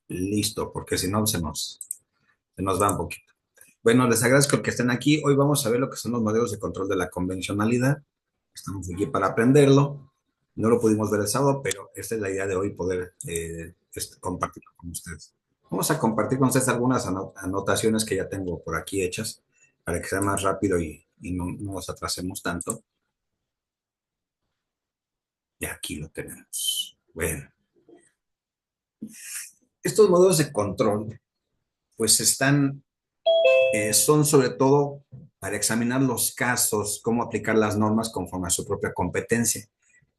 Listo, porque si no se nos va un poquito. Bueno, les agradezco que estén aquí. Hoy vamos a ver lo que son los modelos de control de la convencionalidad. Estamos aquí para aprenderlo. No lo pudimos ver el sábado, pero esta es la idea de hoy, poder compartirlo con ustedes. Vamos a compartir con ustedes algunas anotaciones que ya tengo por aquí hechas para que sea más rápido y no nos atrasemos tanto. Y aquí lo tenemos. Bueno, estos modelos de control pues son sobre todo para examinar los casos, cómo aplicar las normas conforme a su propia competencia.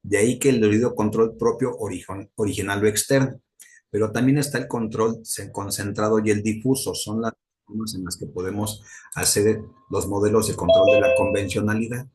De ahí que el debido control propio original o externo. Pero también está el control concentrado y el difuso. Son las formas en las que podemos hacer los modelos de control de la convencionalidad.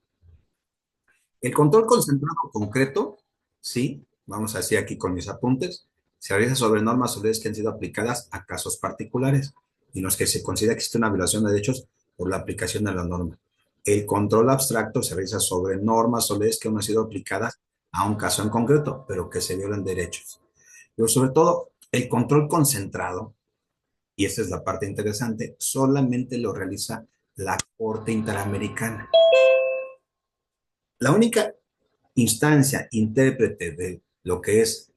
El control concentrado concreto, sí, vamos a decir aquí con mis apuntes, se realiza sobre normas o leyes que han sido aplicadas a casos particulares en los que se considera que existe una violación de derechos por la aplicación de la norma. El control abstracto se realiza sobre normas o leyes que no han sido aplicadas a un caso en concreto, pero que se violan derechos. Pero sobre todo, el control concentrado, y esta es la parte interesante, solamente lo realiza la Corte Interamericana. La única instancia intérprete de lo que es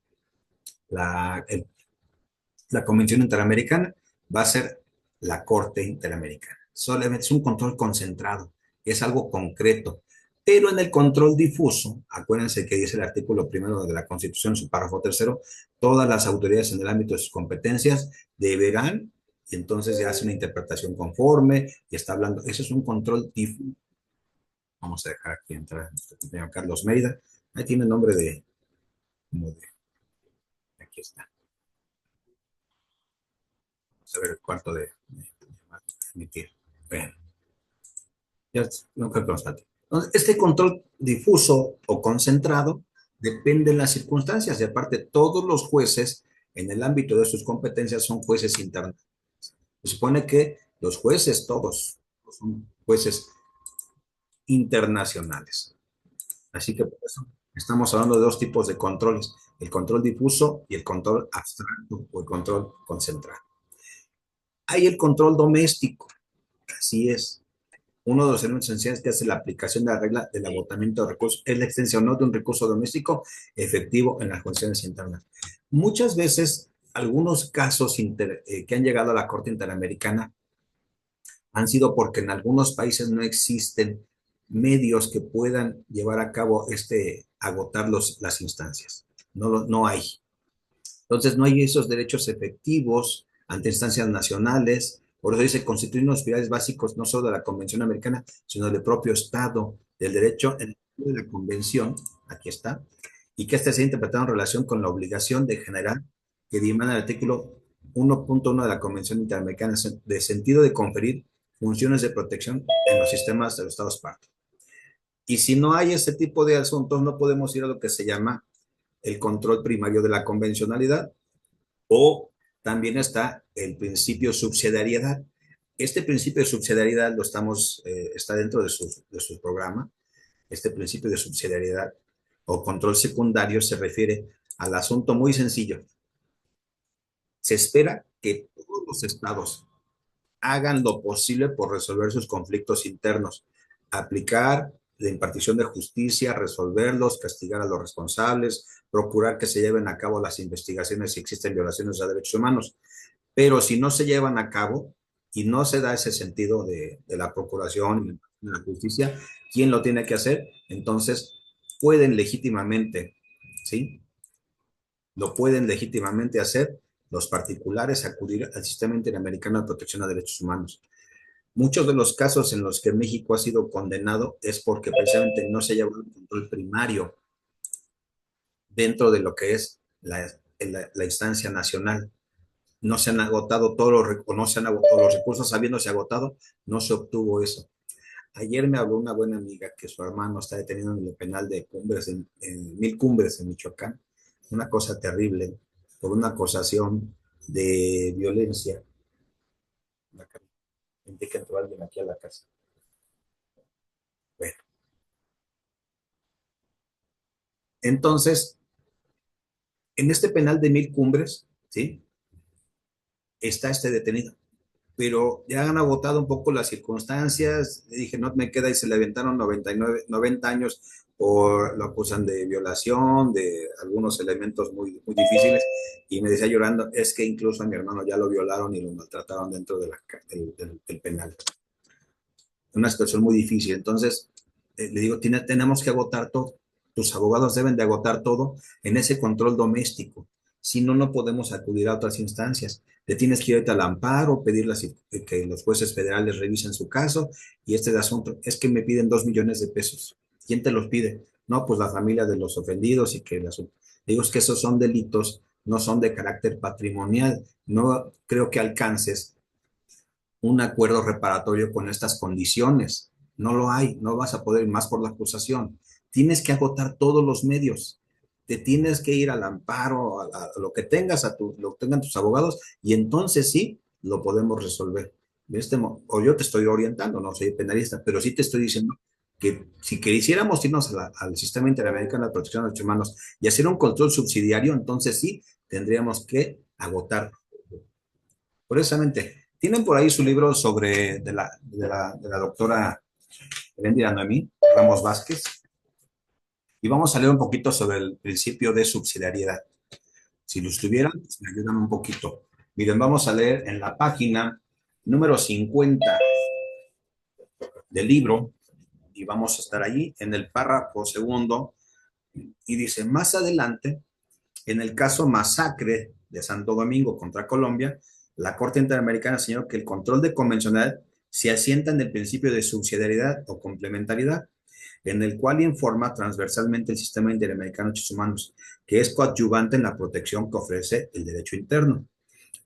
la, el- la Convención Interamericana va a ser la Corte Interamericana. Solamente es un control concentrado, es algo concreto. Pero en el control difuso, acuérdense que dice el artículo primero de la Constitución, su párrafo tercero, todas las autoridades en el ámbito de sus competencias deberán, y entonces ya hace una interpretación conforme, y está hablando, eso es un control difuso. Vamos a dejar aquí entrar nuestro compañero Carlos Mérida. Ahí tiene el nombre como de, aquí está. Vamos a ver el cuarto de emitir. Bueno, ya no creo que nos falte. Entonces, este control difuso o concentrado depende de las circunstancias y aparte todos los jueces en el ámbito de sus competencias son jueces internos. Se supone que los jueces todos son jueces internacionales. Así que por eso estamos hablando de dos tipos de controles, el control difuso y el control abstracto o el control concentrado. Hay el control doméstico, así es. Uno de los elementos esenciales que hace la aplicación de la regla del agotamiento de recursos es la extensión no de un recurso doméstico efectivo en las condiciones internas. Muchas veces, algunos casos que han llegado a la Corte Interamericana han sido porque en algunos países no existen medios que puedan llevar a cabo agotar las instancias. No hay. Entonces, no hay esos derechos efectivos ante instancias nacionales. Por eso dice, constituyen los pilares básicos no solo de la Convención Americana, sino del propio Estado, del derecho en la Convención, aquí está, y que éste se ha interpretado en relación con la obligación de generar que dimana el artículo 1.1 de la Convención Interamericana de sentido de conferir funciones de protección en los sistemas de los Estados partes. Y si no hay ese tipo de asuntos, no podemos ir a lo que se llama el control primario de la convencionalidad, o también está el principio de subsidiariedad. Este principio de subsidiariedad está dentro de su programa. Este principio de subsidiariedad o control secundario se refiere al asunto muy sencillo. Se espera que todos los estados hagan lo posible por resolver sus conflictos internos, aplicar la impartición de justicia, resolverlos, castigar a los responsables, procurar que se lleven a cabo las investigaciones si existen violaciones a derechos humanos. Pero si no se llevan a cabo y no se da ese sentido de la procuración y de la justicia, ¿quién lo tiene que hacer? Entonces, pueden legítimamente, ¿sí? Lo pueden legítimamente hacer los particulares acudir al Sistema Interamericano de Protección a Derechos Humanos. Muchos de los casos en los que México ha sido condenado es porque precisamente no se lleva un control primario dentro de lo que es la instancia nacional. No se han agotado todos o no se han agotado los recursos, habiéndose agotado, no se obtuvo eso. Ayer me habló una buena amiga que su hermano está detenido en el penal de Cumbres, en Mil Cumbres, en Michoacán. Una cosa terrible, por una acusación de violencia. Indica que entró alguien aquí a la casa. Bueno, entonces, en este penal de Mil Cumbres, ¿sí? está este detenido. Pero ya han agotado un poco las circunstancias. Le dije, no me queda y se le aventaron 99, 90 años o lo acusan de violación, de algunos elementos muy, muy difíciles. Y me decía llorando, es que incluso a mi hermano ya lo violaron y lo maltrataron dentro de del penal. Una situación muy difícil. Entonces, le digo, tenemos que agotar todo. Tus abogados deben de agotar todo en ese control doméstico. Si no, no podemos acudir a otras instancias. Te tienes que ir al amparo, pedir que los jueces federales revisen su caso y este de asunto. Es que me piden 2 millones de pesos. ¿Quién te los pide? No, pues la familia de los ofendidos y que las... Digo, es que esos son delitos, no son de carácter patrimonial. No creo que alcances un acuerdo reparatorio con estas condiciones. No lo hay, no vas a poder más por la acusación. Tienes que agotar todos los medios. Te tienes que ir al amparo, a lo que tengas, lo que tengan tus abogados, y entonces sí lo podemos resolver. O yo te estoy orientando, no soy penalista, pero sí te estoy diciendo que si quisiéramos irnos al sistema interamericano de protección de derechos humanos y hacer un control subsidiario, entonces sí tendríamos que agotar. Curiosamente, tienen por ahí su libro sobre de la doctora Heréndira Noemí Ramos Vázquez, y vamos a leer un poquito sobre el principio de subsidiariedad. Si lo estuvieran, pues me ayudan un poquito. Miren, vamos a leer en la página número 50 del libro, y vamos a estar allí en el párrafo segundo, y dice, más adelante, en el caso masacre de Santo Domingo contra Colombia, la Corte Interamericana señaló que el control de convencionalidad se asienta en el principio de subsidiariedad o complementariedad, en el cual informa transversalmente el sistema interamericano de derechos humanos, que es coadyuvante en la protección que ofrece el derecho interno.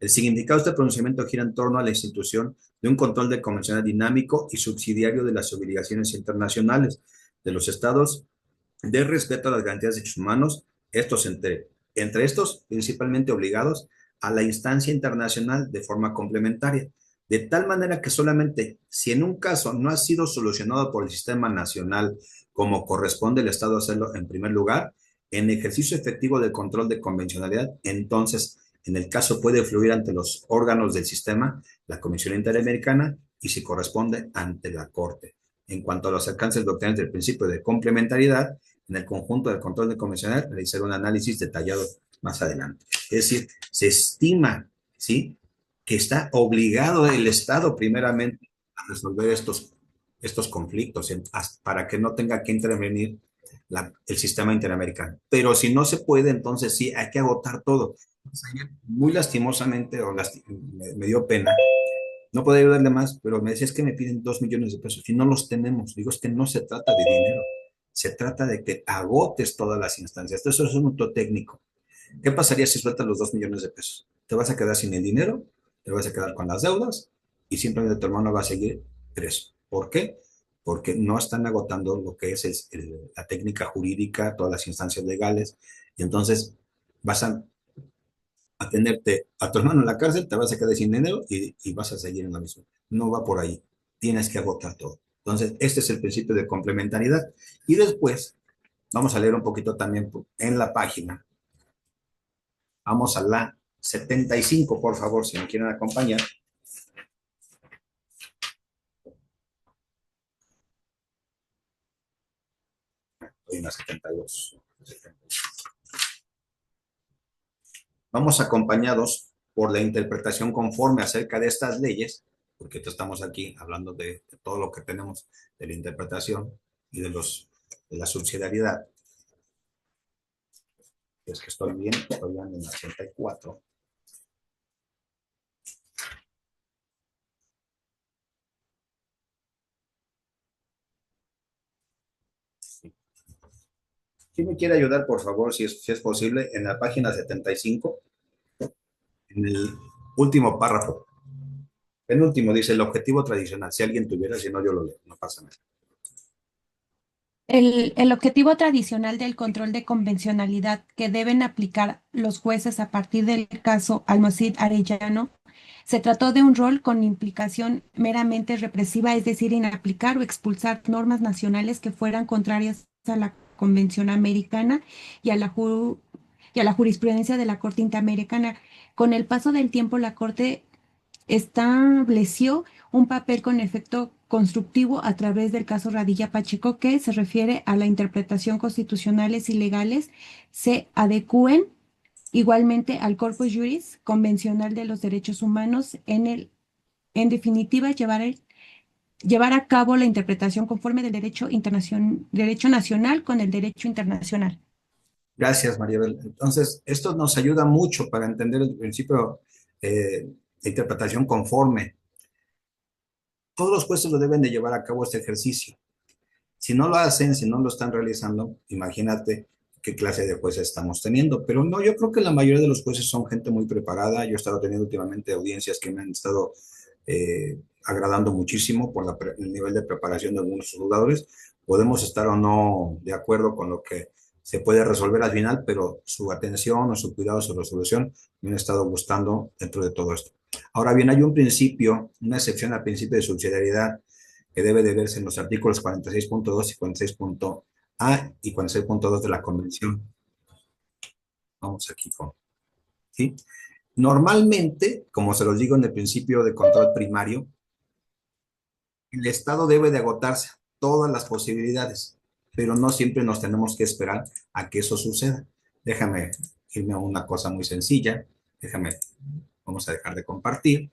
El significado de este pronunciamiento gira en torno a la institución de un control de convencionalidad dinámico y subsidiario de las obligaciones internacionales de los estados de respeto a las garantías de derechos humanos, estos entre estos principalmente obligados a la instancia internacional de forma complementaria, de tal manera que solamente si en un caso no ha sido solucionado por el sistema nacional como corresponde el Estado hacerlo en primer lugar, en ejercicio efectivo del control de convencionalidad, entonces en el caso puede fluir ante los órganos del sistema, la Comisión Interamericana, y si corresponde ante la Corte. En cuanto a los alcances doctrinales del principio de complementariedad, en el conjunto del control de convencional, realizar un análisis detallado más adelante. Es decir, se estima, ¿sí?, que está obligado el Estado primeramente a resolver estos conflictos para que no tenga que intervenir el sistema interamericano. Pero si no se puede, entonces sí, hay que agotar todo. Muy lastimosamente, me dio pena, no podía ayudarle más, pero me decía, es que me piden 2 millones de pesos y no los tenemos. Digo, es que no se trata de dinero, se trata de que agotes todas las instancias. Eso es un punto técnico. ¿Qué pasaría si sueltas los 2 millones de pesos? ¿Te vas a quedar sin el dinero? ¿Te vas a quedar con las deudas? Y simplemente tu hermano va a seguir preso. ¿Por qué? Porque no están agotando lo que es la técnica jurídica, todas las instancias legales, y entonces vas a tenerte a tu hermano en la cárcel, te vas a quedar sin dinero y vas a seguir en la misma. No va por ahí. Tienes que agotar todo. Entonces, este es el principio de complementariedad. Y después, vamos a leer un poquito también en la página. Vamos a la 75, por favor, si me quieren acompañar. Estoy en la 72. Vamos acompañados por la interpretación conforme acerca de estas leyes, porque estamos aquí hablando de todo lo que tenemos de la interpretación y de la subsidiariedad. Es que estoy bien, estoy en la 84. Si me quiere ayudar, por favor, si es posible, en la página 75, en el último párrafo. Penúltimo dice el objetivo tradicional. Si alguien tuviera, si no, yo lo leo, no pasa nada. El objetivo tradicional del control de convencionalidad que deben aplicar los jueces a partir del caso Almacid Arellano se trató de un rol con implicación meramente represiva, es decir, en aplicar o expulsar normas nacionales que fueran contrarias a la Convención Americana y a la y a la jurisprudencia de la Corte Interamericana. Con el paso del tiempo, la Corte estableció un papel con efecto constructivo a través del caso Radilla Pacheco, que se refiere a la interpretación constitucionales y legales se adecúen igualmente al corpus juris convencional de los derechos humanos en definitiva, llevar a cabo la interpretación conforme del derecho nacional con el derecho internacional. Gracias, Maribel. Entonces, esto nos ayuda mucho para entender el principio de interpretación conforme. Todos los jueces lo deben de llevar a cabo este ejercicio. Si no lo hacen, si no lo están realizando, imagínate qué clase de jueces estamos teniendo. Pero no, yo creo que la mayoría de los jueces son gente muy preparada. Yo he estado teniendo últimamente audiencias que me han estado agradando muchísimo por el nivel de preparación de algunos juzgadores. Podemos estar o no de acuerdo con lo que se puede resolver al final, pero su atención o su cuidado, su resolución me han estado gustando dentro de todo esto. Ahora bien, hay un principio, una excepción al principio de subsidiariedad que debe de verse en los artículos 46.2 y 46.a y 46.2 de la Convención. Vamos aquí con, ¿sí? Normalmente, como se los digo en el principio de control primario, el Estado debe de agotarse todas las posibilidades, pero no siempre nos tenemos que esperar a que eso suceda. Déjame irme a una cosa muy sencilla. Vamos a dejar de compartir.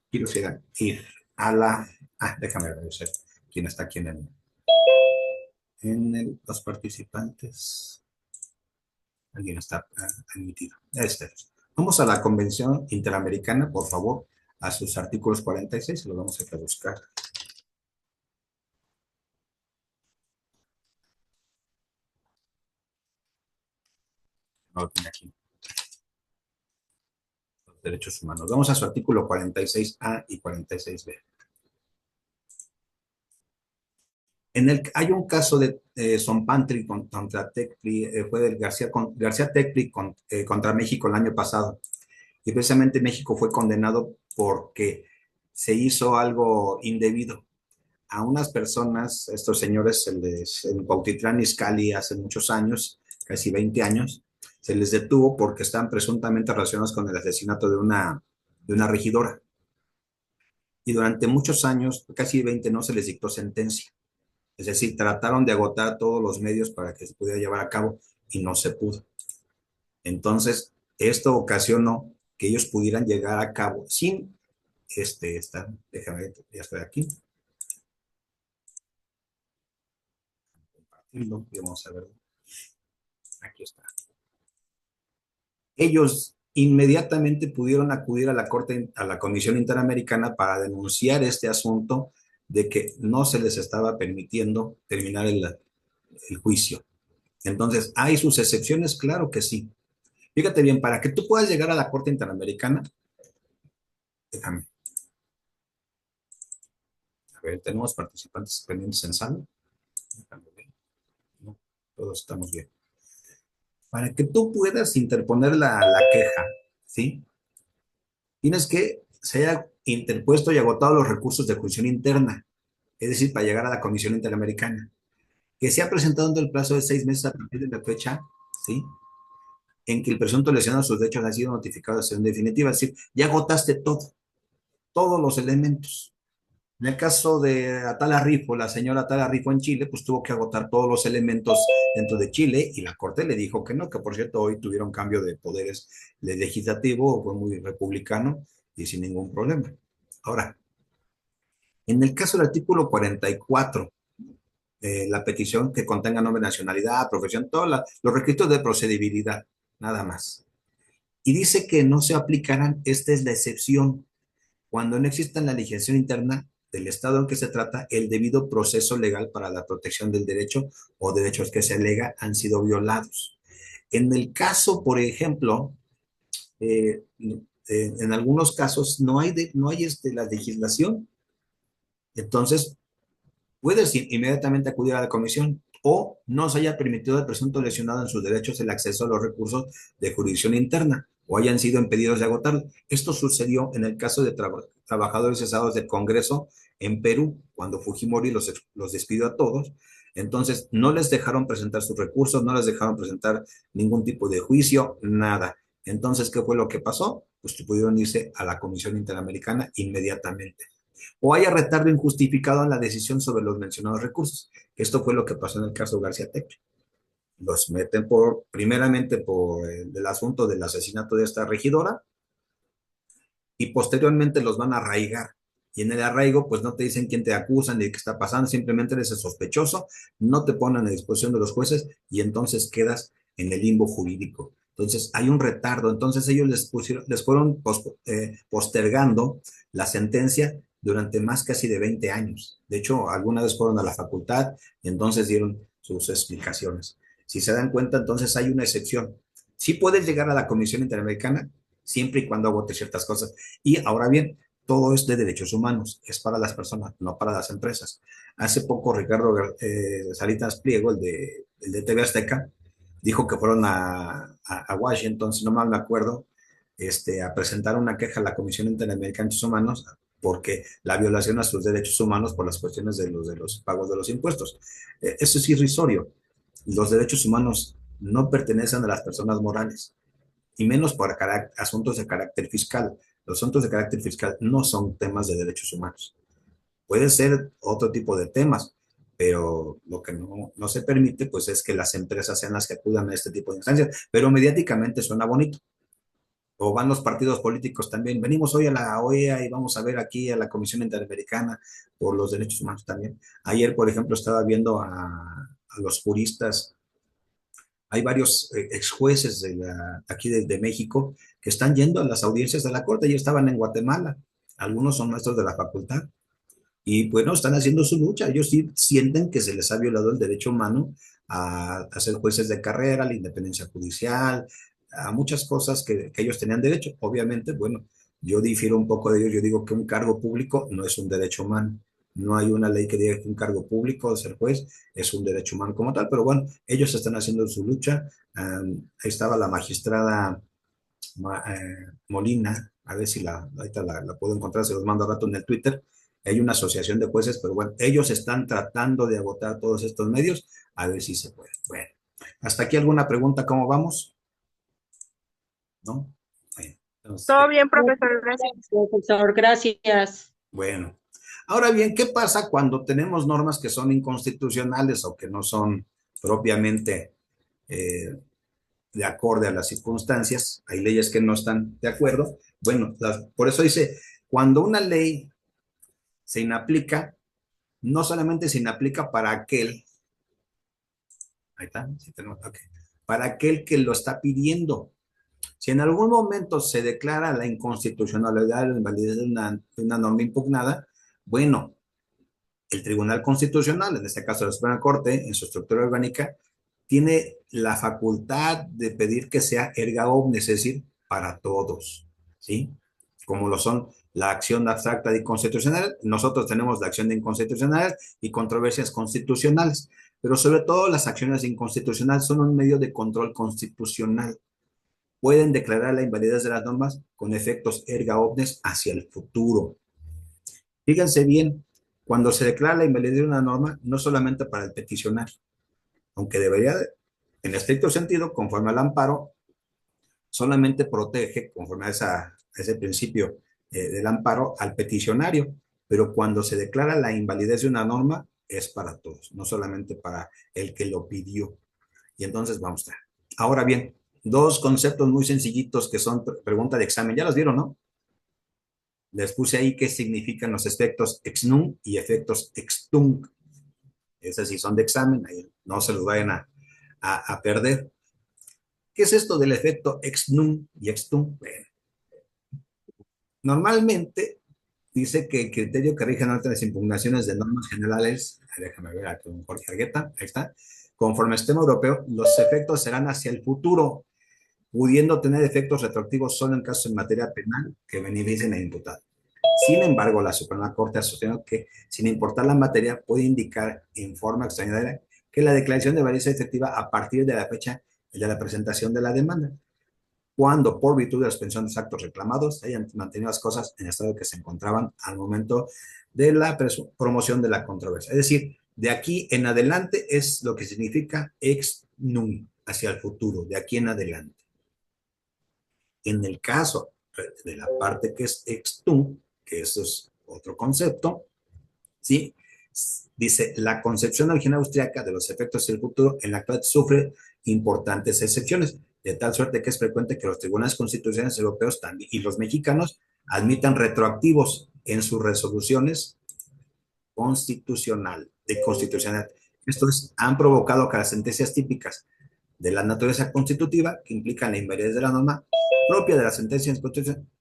Quiero ir a la... déjame ver quién está aquí los participantes. Alguien está admitido. Vamos a la Convención Interamericana, por favor, a sus artículos 46, se los vamos a buscar. No lo tiene aquí. Los derechos humanos. Vamos a su artículo 46A y 46B. Hay un caso de Zompantli contra Tecli, fue del García Tecli contra México el año pasado. Y precisamente México fue condenado porque se hizo algo indebido. A unas personas, estos señores, en Cuautitlán Izcalli hace muchos años, casi 20 años, se les detuvo porque estaban presuntamente relacionados con el asesinato de una regidora. Y durante muchos años, casi 20, no se les dictó sentencia. Es decir, trataron de agotar todos los medios para que se pudiera llevar a cabo y no se pudo. Entonces, esto ocasionó que ellos pudieran llegar a cabo sin déjame ver, ya estoy aquí. Compartirlo, y vamos a ver. Aquí está. Ellos inmediatamente pudieron acudir a la Corte, a la Comisión Interamericana para denunciar este asunto de que no se les estaba permitiendo terminar el juicio. Entonces, ¿hay sus excepciones? Claro que sí. Fíjate bien, para que tú puedas llegar a la Corte Interamericana, déjame. A ver, tenemos participantes pendientes en sala. Déjame ver. No, todos estamos bien. Para que tú puedas interponer la queja, ¿sí? Tienes que se haya interpuesto y agotado los recursos de jurisdicción interna, es decir, para llegar a la Comisión Interamericana, que se ha presentado en el plazo de 6 meses a partir de la fecha, ¿sí? En que el presunto lesionado de sus derechos ha sido notificado de acción definitiva, es decir, ya agotaste todos los elementos. En el caso de Atala Rifo, la señora Atala Rifo en Chile, pues tuvo que agotar todos los elementos dentro de Chile y la Corte le dijo que no, que por cierto hoy tuvieron cambio de poderes legislativo, fue muy republicano y sin ningún problema. Ahora, en el caso del artículo 44, la petición que contenga nombre, nacionalidad, profesión, todos los requisitos de procedibilidad, nada más. Y dice que no se aplicarán, esta es la excepción, cuando no exista en la legislación interna del Estado en que se trata el debido proceso legal para la protección del derecho o derechos que se alega han sido violados. En el caso, por ejemplo, en algunos casos no hay la legislación, entonces puedes inmediatamente acudir a la comisión o no se haya permitido al presunto lesionado en sus derechos el acceso a los recursos de jurisdicción interna o hayan sido impedidos de agotarlo. Esto sucedió en el caso de trabajadores cesados del Congreso en Perú, cuando Fujimori los despidió a todos. Entonces, no les dejaron presentar sus recursos, no les dejaron presentar ningún tipo de juicio, nada. Entonces, ¿qué fue lo que pasó? Pues que pudieron irse a la Comisión Interamericana inmediatamente. O haya retardo injustificado en la decisión sobre los mencionados recursos. Esto fue lo que pasó en el caso García Tech. Los meten primeramente por el asunto del asesinato de esta regidora, y posteriormente los van a arraigar. Y en el arraigo, pues no te dicen quién te acusan ni qué está pasando, simplemente eres el sospechoso, no te ponen a disposición de los jueces y entonces quedas en el limbo jurídico. Entonces hay un retardo, entonces ellos les fueron postergando la sentencia durante más casi de 20 años. De hecho, alguna vez fueron a la facultad y entonces dieron sus explicaciones. Si se dan cuenta, entonces hay una excepción. Sí puedes llegar a la Comisión Interamericana siempre y cuando agote ciertas cosas. Y ahora bien, todo es de derechos humanos, es para las personas, no para las empresas. Hace poco Ricardo Salinas Pliego, el de TV Azteca, dijo que fueron a Washington, si no mal me acuerdo, a presentar una queja a la Comisión Interamericana de Derechos Humanos porque la violación a sus derechos humanos por las cuestiones de los pagos de los impuestos. Eso es irrisorio. Los derechos humanos no pertenecen a las personas morales y menos por asuntos de carácter fiscal. Los asuntos de carácter fiscal no son temas de derechos humanos. Pueden ser otro tipo de temas, pero lo que no se permite, pues, es que las empresas sean las que acudan a este tipo de instancias. Pero mediáticamente suena bonito. O van los partidos políticos también. Venimos hoy a la OEA y vamos a ver aquí a la Comisión Interamericana por los Derechos Humanos también. Ayer, por ejemplo, estaba viendo a los juristas. Hay varios ex jueces aquí de México que están yendo a las audiencias de la corte y estaban en Guatemala. Algunos son maestros de la facultad y bueno, están haciendo su lucha. Ellos sí sienten que se les ha violado el derecho humano a ser jueces de carrera, a la independencia judicial, a muchas cosas que ellos tenían derecho. Obviamente, bueno, yo difiero un poco de ellos. Yo digo que un cargo público no es un derecho humano. No hay una ley que diga que un cargo público de ser juez es un derecho humano como tal, pero bueno, ellos están haciendo su lucha. Ahí estaba la magistrada Molina, a ver si ahorita la puedo encontrar, se los mando a rato en el Twitter. Hay una asociación de jueces, pero bueno, ellos están tratando de agotar todos estos medios, a ver si se puede. Bueno, hasta aquí alguna pregunta, ¿cómo vamos? ¿No? Bueno, entonces, Todo bien, profesor, gracias. Profesor, gracias. bueno. Ahora bien, ¿qué pasa cuando tenemos normas que son inconstitucionales o que no son propiamente eh, de acorde a las circunstancias? Hay leyes que no están de acuerdo. Bueno, por eso dice, cuando una ley se inaplica, no solamente se inaplica para aquel, ahí está, sí tenemos, okay, para aquel que lo está pidiendo. Si en algún momento se declara la inconstitucionalidad o la invalidez de una norma impugnada, bueno, el Tribunal Constitucional, en este caso la Suprema Corte, en su estructura orgánica, tiene la facultad de pedir que sea erga omnes, es decir, para todos, ¿sí? Como lo son la acción abstracta de inconstitucional, nosotros tenemos la acción de inconstitucional y controversias constitucionales, pero sobre todo las acciones de inconstitucional son un medio de control constitucional. Pueden declarar la invalidez de las normas con efectos erga omnes hacia el futuro. Fíjense bien, cuando se declara la invalidez de una norma, no solamente para el peticionario, aunque debería, en estricto sentido, conforme al amparo, solamente protege, conforme a ese principio del amparo, al peticionario, pero cuando se declara la invalidez de una norma, es para todos, no solamente para el que lo pidió. Y entonces vamos a ver. Ahora bien, dos conceptos muy sencillitos que son pregunta de examen. Ya los vieron, ¿no? Les puse ahí qué significan los efectos ex nunc y efectos ex tunc. Esas sí son de examen, ahí no se los vayan a perder. ¿Qué es esto del efecto ex nunc y ex tunc? Bueno, normalmente dice que el criterio que rige las impugnaciones de normas generales, déjame ver aquí con Jorge Argueta, ahí está, conforme al sistema europeo, los efectos serán hacia el futuro, pudiendo tener efectos retroactivos solo en casos en materia penal que beneficien al imputado. Sin embargo, la Suprema Corte ha sostenido que, sin importar la materia, puede indicar en forma extraordinaria que la declaración de validez efectiva a partir de la fecha de la presentación de la demanda, cuando por virtud de la suspensión de los actos reclamados se hayan mantenido las cosas en el estado que se encontraban al momento de la promoción de la controversia. Es decir, De aquí en adelante es lo que significa ex nunc, hacia el futuro, de aquí en adelante. En el caso de la parte que es ex tunc, que eso es otro concepto, ¿sí? Dice, la concepción original austriaca de los efectos del futuro en la actualidad sufre importantes excepciones, de tal suerte que es frecuente que los tribunales constitucionales europeos también, y los mexicanos admitan retroactivos en sus resoluciones de constitucional. Estos han provocado que las sentencias típicas de la naturaleza constitutiva, que implican la invalidez de la norma propia de la sentencia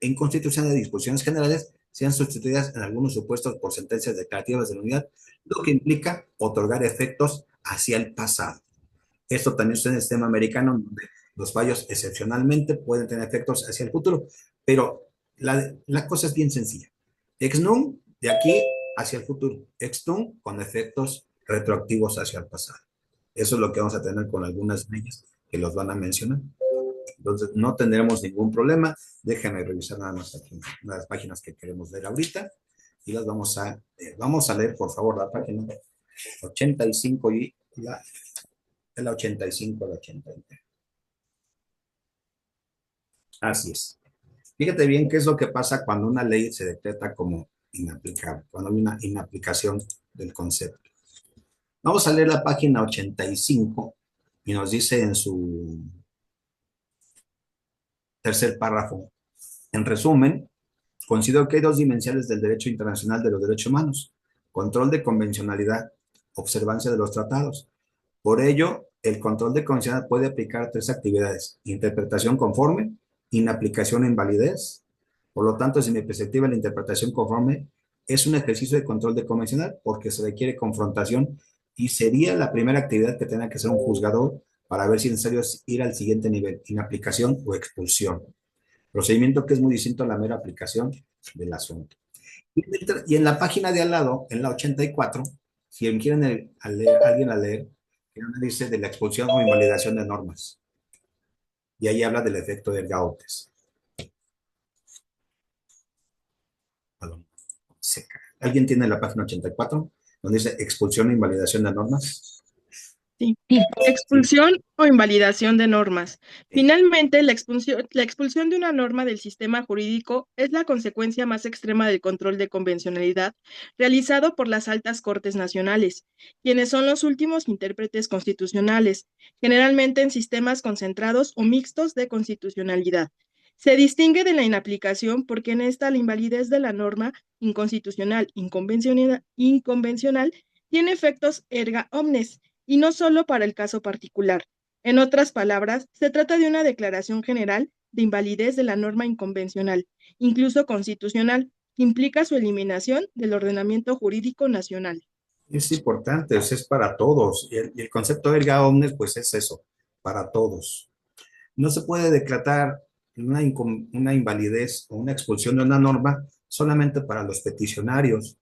en constitución de disposiciones generales, sean sustituidas en algunos supuestos por sentencias declarativas de la unidad, lo que implica otorgar efectos hacia el pasado. Esto también es en el sistema americano, donde los fallos excepcionalmente pueden tener efectos hacia el futuro, pero la cosa es bien sencilla. Ex nunc, de aquí hacia el futuro. Ex tunc, con efectos retroactivos hacia el pasado. Eso es lo que vamos a tener con algunas leyes que los van a mencionar. Entonces, no tendremos ningún problema. Déjenme revisar nada más aquí las páginas que queremos ver ahorita y las vamos a leer, por favor, la página 85 y la 85 a la 89. Así es. Fíjate bien qué es lo que pasa cuando una ley se decreta como inaplicable, cuando hay una inaplicación del concepto. Vamos a leer la página 85 y nos dice en su tercer párrafo, en resumen, considero que hay dos dimensiones del derecho internacional de los derechos humanos: control de convencionalidad, observancia de los tratados. Por ello, el control de convencionalidad puede aplicar tres actividades: interpretación conforme, inaplicación e invalidez. Por lo tanto, desde mi perspectiva, la interpretación conforme es un ejercicio de control de convencional porque se requiere confrontación y sería la primera actividad que tenga que hacer un juzgador para ver si es necesario ir al siguiente nivel, inaplicación o expulsión. Procedimiento que es muy distinto a la mera aplicación del asunto. Y en la página de al lado, en la 84, si quieren alguien a leer, dice de la expulsión o invalidación de normas. Y ahí habla del efecto del Gautes. ¿Alguien tiene la página 84? Donde dice expulsión e invalidación de normas. Sí. Sí. Expulsión o invalidación de normas. Finalmente, la expulsión de una norma del sistema jurídico es la consecuencia más extrema del control de convencionalidad realizado por las altas cortes nacionales, quienes son los últimos intérpretes constitucionales, generalmente en sistemas concentrados o mixtos de constitucionalidad. Se distingue de la inaplicación porque en esta la invalidez de la norma inconstitucional, inconvencional tiene efectos erga omnes, y no solo para el caso particular. En otras palabras, se trata de una declaración general de invalidez de la norma inconvencional, incluso constitucional, que implica su eliminación del ordenamiento jurídico nacional. Es importante, es para todos. Y el concepto de erga omnes, pues es eso, para todos. No se puede decretar una invalidez o una expulsión de una norma solamente para los peticionarios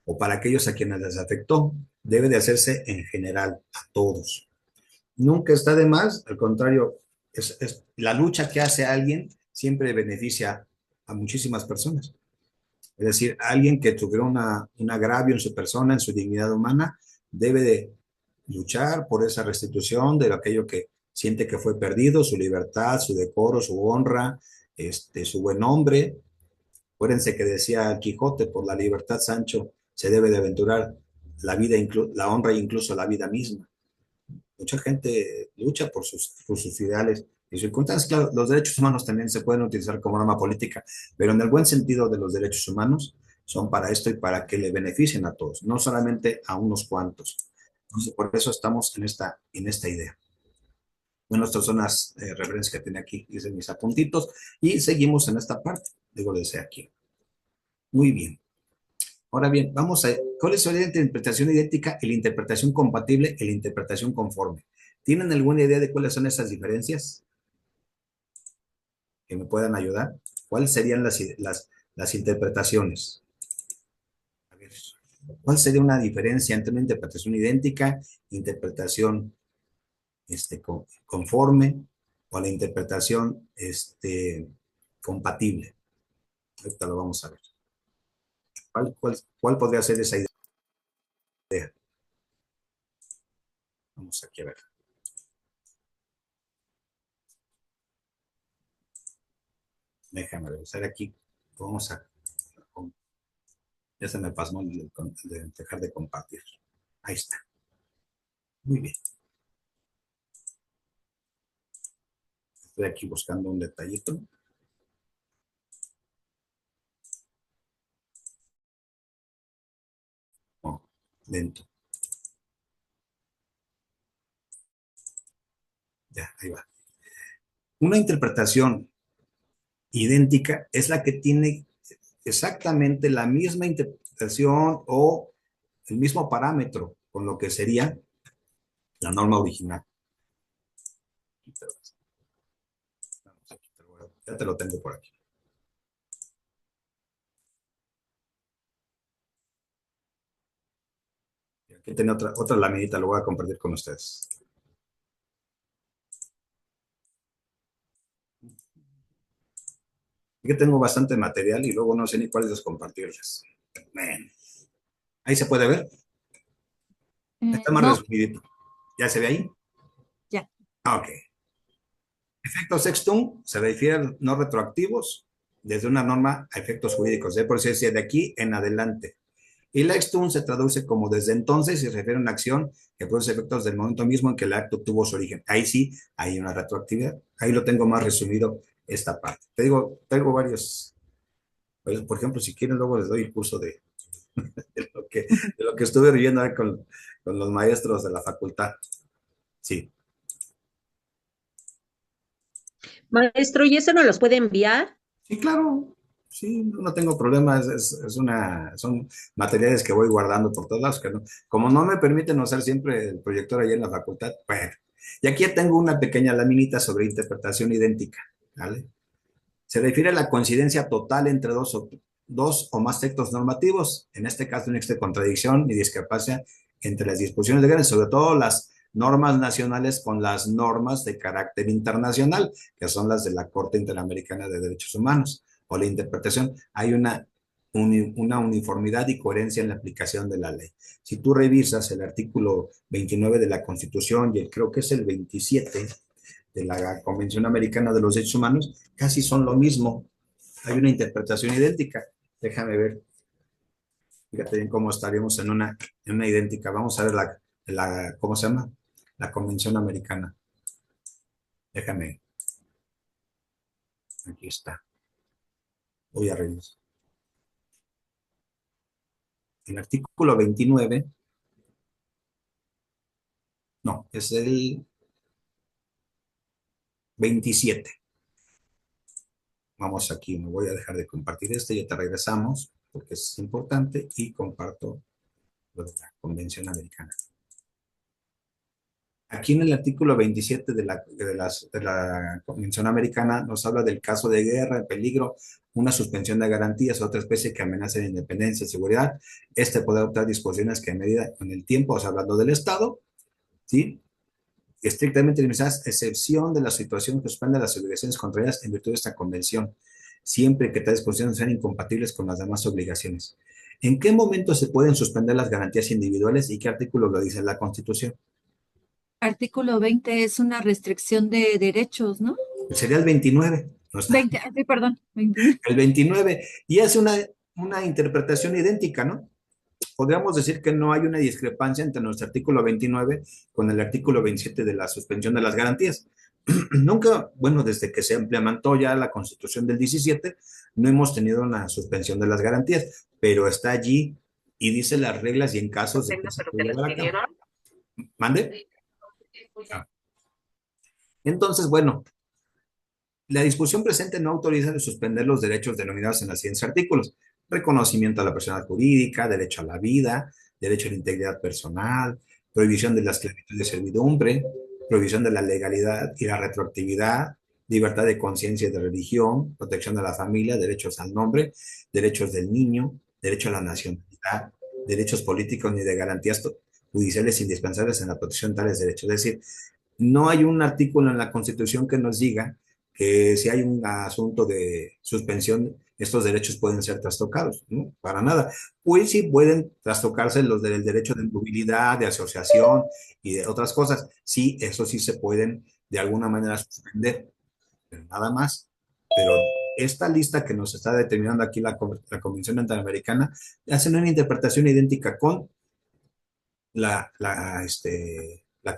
o para aquellos a quienes les afectó. Debe de hacerse en general, a todos. Nunca está de más, al contrario, la lucha que hace alguien siempre beneficia a muchísimas personas. Es decir, alguien que tuviera un agravio en su persona, en su dignidad humana, debe de luchar por esa restitución de aquello que siente que fue perdido, su libertad, su decoro, su honra, su buen nombre. Acuérdense que decía Quijote, por la libertad, Sancho, se debe de aventurar la vida, la honra e incluso la vida misma. Mucha gente lucha por sus ideales y circunstancias. Claro, los derechos humanos también se pueden utilizar como norma política, pero en el buen sentido de los derechos humanos son para esto y para que le beneficien a todos, no solamente a unos cuantos. Entonces, por eso estamos en esta idea. Bueno, estas son las referencias que tenía aquí, hice mis apuntitos, y seguimos en esta parte, digo, desde aquí. Muy bien. Ahora bien, vamos a ver, ¿cuál es la interpretación idéntica, la interpretación compatible y la interpretación conforme? ¿Tienen alguna idea de cuáles son esas diferencias? Que me puedan ayudar. ¿Cuáles serían las interpretaciones? A ver, ¿cuál sería una diferencia entre una interpretación idéntica, interpretación conforme o la interpretación compatible? Ahorita lo vamos a ver. ¿Cuál podría ser esa idea? Vamos aquí a ver. Déjame revisar aquí. Vamos a... Ya se me pasó de dejar de compartir. Ahí está. Muy bien. Estoy aquí buscando un detallito. Oh, lento. Ya, ahí va. Una interpretación idéntica es la que tiene exactamente la misma interpretación o el mismo parámetro con lo que sería la norma original. Ya te lo tengo por aquí. Aquí tengo otra laminita, lo voy a compartir con ustedes. Aquí tengo bastante material y luego no sé ni cuáles compartirles. Man. Ahí se puede ver. Está más No, resumidito. ¿Ya se ve ahí? ya. Ok. Efectos sextum se refieren no retroactivos desde una norma a efectos jurídicos, de por sí es de aquí en adelante. Y la extum se traduce como desde entonces y se refiere a una acción que produce efectos del momento mismo en que el acto tuvo su origen. Ahí sí hay una retroactividad. Ahí lo tengo más resumido esta parte. Te digo, tengo varios. Por ejemplo, si quieren, luego les doy el curso de lo que estuve viviendo con los maestros de la facultad. Sí. Maestro, ¿y eso nos los puede enviar? Sí, claro. Sí, no tengo problema. Son materiales que voy guardando por todos lados. Que no, como no me permiten usar siempre el proyector ahí en la facultad, bueno. Y aquí tengo una pequeña laminita sobre interpretación idéntica. ¿Vale? Se refiere a la coincidencia total entre dos o más textos normativos. En este caso, no existe contradicción ni discrepancia entre las disposiciones legales, sobre todo las normas nacionales con las normas de carácter internacional, que son las de la Corte Interamericana de Derechos Humanos, o la interpretación. Hay una uniformidad y coherencia en la aplicación de la ley. Si tú revisas el artículo 29 de la Constitución y creo que es el 27 de la Convención Americana de los Derechos Humanos, casi son lo mismo. Hay una interpretación idéntica. Déjame ver. Fíjate bien cómo estaríamos en una idéntica. Vamos a ver ¿cómo se llama? La Convención Americana. Déjame. Aquí está. Voy a revisar. El artículo 29. No, es el 27. Vamos aquí, me voy a dejar de compartir y ya te regresamos, porque es importante, y comparto lo de la Convención Americana. Aquí en el artículo 27 de la Convención Americana nos habla del caso de guerra, el peligro, una suspensión de garantías, otra especie que amenaza la independencia y seguridad. Puede adoptar disposiciones que a medida con el tiempo, o sea, hablando del Estado, ¿sí? Estrictamente limitadas, excepción de la situación que suspende las obligaciones contrarias en virtud de esta convención, siempre que tales disposiciones sean incompatibles con las demás obligaciones. ¿En qué momento se pueden suspender las garantías individuales y qué artículo lo dice la Constitución? Artículo 20 es una restricción de derechos, ¿no? Sería el 29, no está. 20, sí, perdón, 29. El 29, y hace una interpretación idéntica, ¿no? Podríamos decir que no hay una discrepancia entre nuestro artículo 29 con el artículo 27 de la suspensión de las garantías. Nunca, bueno, desde que se implementó ya la Constitución del 17, no hemos tenido una suspensión de las garantías, pero está allí y dice las reglas y en casos de que se puede llevar a cabo. ¿Mande? Ah. Entonces, bueno, la disposición presente no autoriza de suspender los derechos denominados en los siguientes artículos: reconocimiento a la persona jurídica, derecho a la vida, derecho a la integridad personal, prohibición de la esclavitud de servidumbre, prohibición de la legalidad y la retroactividad, libertad de conciencia y de religión, protección de la familia, derechos al nombre, derechos del niño, derecho a la nacionalidad, derechos políticos ni de garantías judiciales indispensables en la protección de tales derechos. Es decir, no hay un artículo en la Constitución que nos diga que si hay un asunto de suspensión estos derechos pueden ser trastocados, ¿no? Para nada. Pues sí pueden trastocarse los del derecho de movilidad, de asociación y de otras cosas. Sí, eso sí se pueden de alguna manera suspender, pero nada más. Pero esta lista que nos está determinando aquí la Convención Interamericana hacen una interpretación idéntica con la